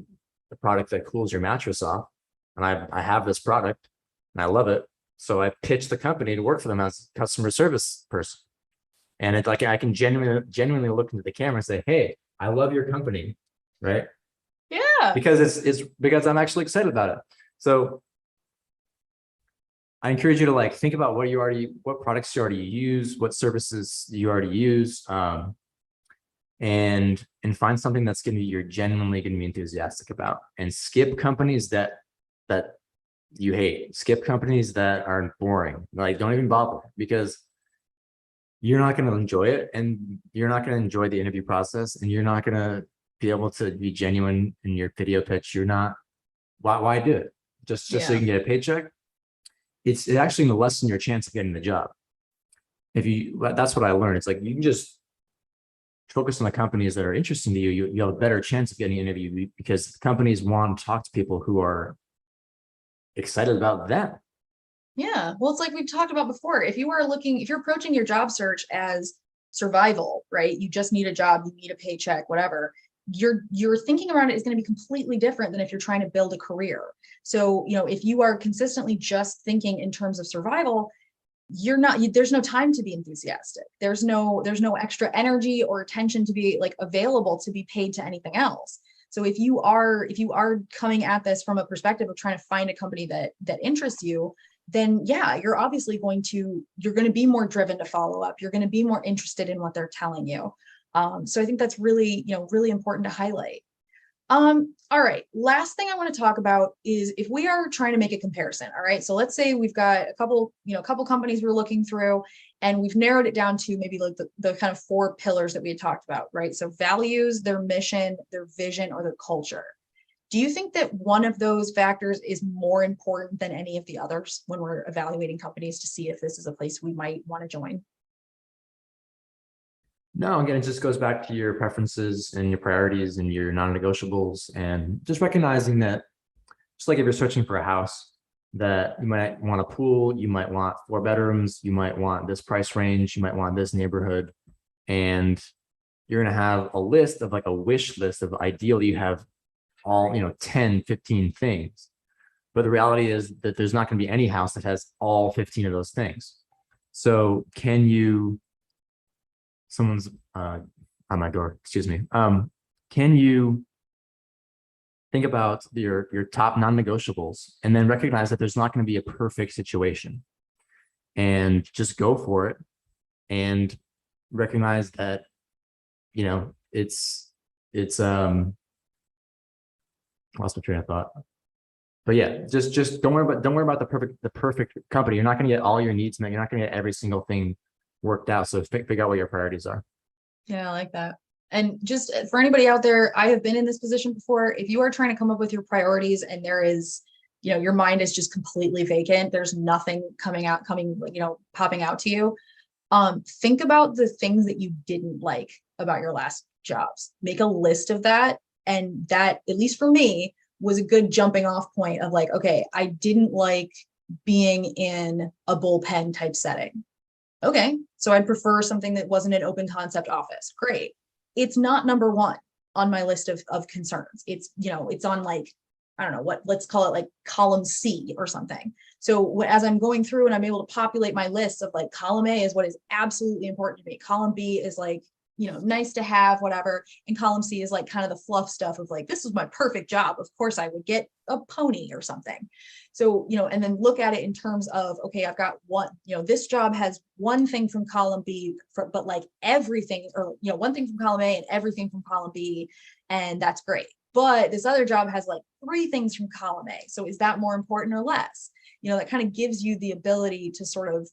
product that cools your mattress off. And I have this product and I love it. So I pitched the company to work for them as a customer service person. And it's like I can genuinely look into the camera and say, "Hey, I love your company," right? Yeah. Because it's because I'm actually excited about it. So I encourage you to like think about what products you already use, what services you already use, and find something that's you're genuinely going to be enthusiastic about, and skip companies that you hate. Skip companies that are boring. Like, don't even bother, because you're not going to enjoy it, and you're not going to enjoy the interview process, and you're not going to be able to be genuine in your video pitch. You're not. Why do it? Just so you Yeah. can get a paycheck? It's actually going to lessen your chance of getting the job. That's what I learned. It's like, you can just focus on the companies that are interesting to you. You have a better chance of getting an interview, because companies want to talk to people who are excited about them. Yeah. Well, it's like we've talked about before. If you're approaching your job search as survival, right? You just need a job, you need a paycheck, whatever. Your thinking around it is going to be completely different than if you're trying to build a career. So, if you are consistently just thinking in terms of survival, there's no time to be enthusiastic. There's no extra energy or attention to be like available to be paid to anything else. So if you are coming at this from a perspective of trying to find a company that interests you, then yeah, you're going to be more driven to follow up. You're going to be more interested in what they're telling you. So I think that's really, really important to highlight. All right. Last thing I want to talk about is if we are trying to make a comparison. All right. So let's say we've got a couple companies we're looking through, and we've narrowed it down to maybe like the kind of 4 pillars that we had talked about, right? So values, their mission, their vision, or their culture. Do you think that one of those factors is more important than any of the others when we're evaluating companies to see if this is a place we might want to join? No, again, it just goes back to your preferences and your priorities and your non-negotiables, and just recognizing that, just like if you're searching for a house, that you might want a pool, you might want 4 bedrooms, you might want this price range, you might want this neighborhood. And you're going to have a list of like a wish list of ideally you have all, 10, 15 things. But the reality is that there's not going to be any house that has all 15 of those things. So someone's on my door, excuse me. Can you think about your top non-negotiables and then recognize that there's not going to be a perfect situation, and just go for it, and recognize that, it's lost my train of thought. But yeah, just don't worry about the perfect company. You're not going to get all your needs met. You're not going to get every single thing worked out. So figure out what your priorities are. Yeah, I like that. And just for anybody out there, I have been in this position before. If you are trying to come up with your priorities and there is, your mind is just completely vacant, there's nothing popping out to you. Think about the things that you didn't like about your last jobs. Make a list of that. And that, at least for me, was a good jumping off point of like, okay, I didn't like being in a bullpen type setting. Okay, so I'd prefer something that wasn't an open concept office. Great. It's not number one on my list of concerns. It's, it's on like, I don't know let's call it like column C or something. So as I'm going through and I'm able to populate my list of like, column A is what is absolutely important to me. Column B is like, nice to have, whatever. And column C is like kind of the fluff stuff of like, this was my perfect job. Of course I would get a pony or something. So, and then look at it in terms of, okay, I've got one, this job has one thing from column B, but like everything, or, one thing from column A and everything from column B. And that's great. But this other job has like 3 things from column A. So is that more important or less? That kind of gives you the ability to sort of,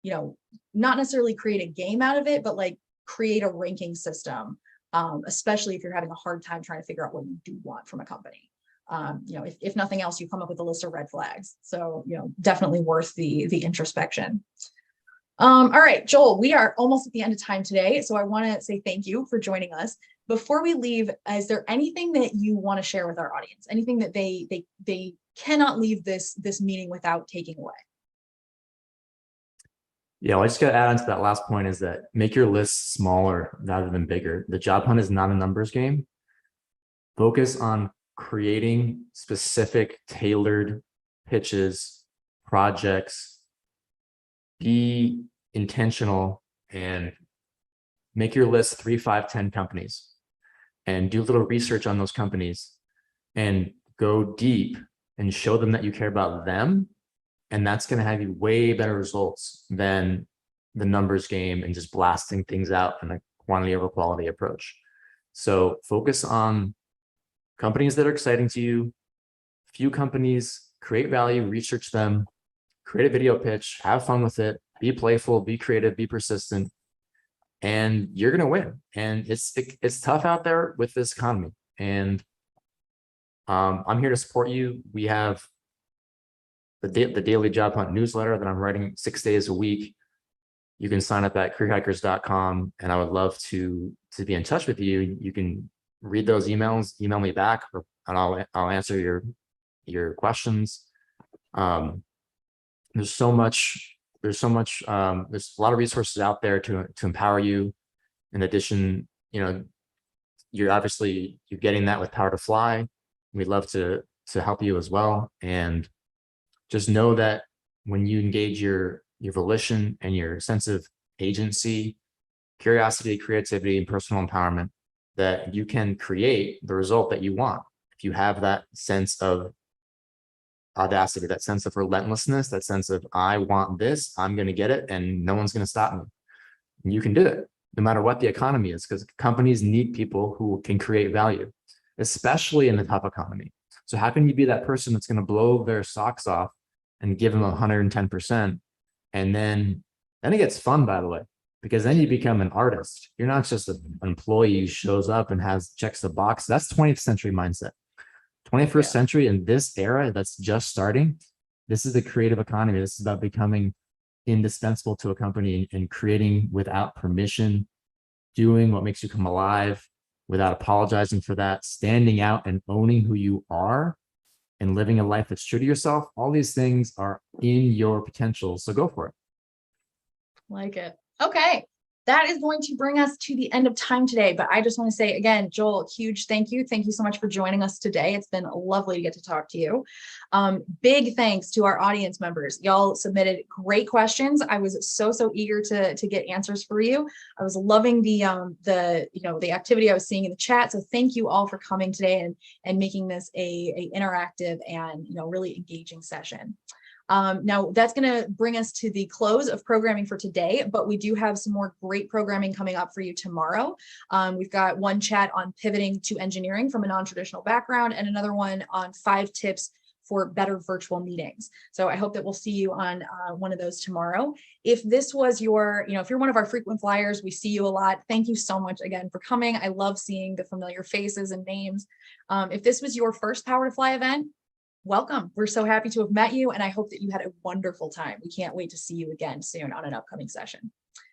not necessarily create a game out of it, but like create a ranking system, especially if you're having a hard time trying to figure out what you do want from a company. If nothing else, you come up with a list of red flags. So, definitely worth the introspection. All right, Joel, we are almost at the end of time today. So I want to say thank you for joining us. Before we leave, is there anything that you want to share with our audience? Anything that they cannot leave this meeting without taking away? Yeah, well, I just got to add on to that last point is that make your list smaller rather than bigger. The job hunt is not a numbers game. Focus on creating specific tailored pitches, projects. Be intentional and make your list 3, 5, 10 companies and do a little research on those companies and go deep and show them that you care about them. And that's going to have you way better results than the numbers game and just blasting things out in a quantity over quality approach. So focus on companies that are exciting to you, few companies, create value, research them, create a video pitch, have fun with it, be playful, be creative, be persistent, and you're going to win. And it's tough out there with this economy. And I'm here to support you. We have the daily job hunt newsletter that I'm writing 6 days a week. You can sign up at careerhikers.com, and I would love to be in touch with you. You can read those emails, email me back, and I'll answer your questions. There's a lot of resources out there to empower you. In addition, you're getting that with Power to Fly. We'd love to help you as well. And just know that when you engage your volition and your sense of agency, curiosity, creativity, and personal empowerment, that you can create the result that you want. If you have that sense of audacity, that sense of relentlessness, that sense of, I want this, I'm going to get it, and no one's going to stop me. And you can do it no matter what the economy is, because companies need people who can create value, especially in the tough economy. So how can you be that person that's going to blow their socks off and give them 110%? And then it gets fun, by the way, because then you become an artist. You're not just an employee who shows up and checks the box. That's 20th century mindset. 21st century, in this era that's just starting, this is the creative economy. This is about becoming indispensable to a company and creating without permission, doing what makes you come alive without apologizing for that, standing out and owning who you are. and living a life that's true to yourself, all these things are in your potential. So go for it. Like it. Okay. That is going to bring us to the end of time today. But I just want to say again, Joel, huge thank you. Thank you so much for joining us today. It's been lovely to get to talk to you. Big thanks to our audience members. Y'all submitted great questions. I was so eager to get answers for you. I was loving the activity I was seeing in the chat. So thank you all for coming today and making this a interactive and really engaging session. Now that's going to bring us to the close of programming for today, but we do have some more great programming coming up for you tomorrow. We've got one chat on pivoting to engineering from a non-traditional background and another one on 5 tips for better virtual meetings. So I hope that we'll see you on one of those tomorrow. If this was your, if you're one of our frequent flyers, we see you a lot. Thank you so much again for coming. I love seeing the familiar faces and names. If this was your first Power to Fly event, welcome. We're so happy to have met you, and I hope that you had a wonderful time. We can't wait to see you again soon on an upcoming session.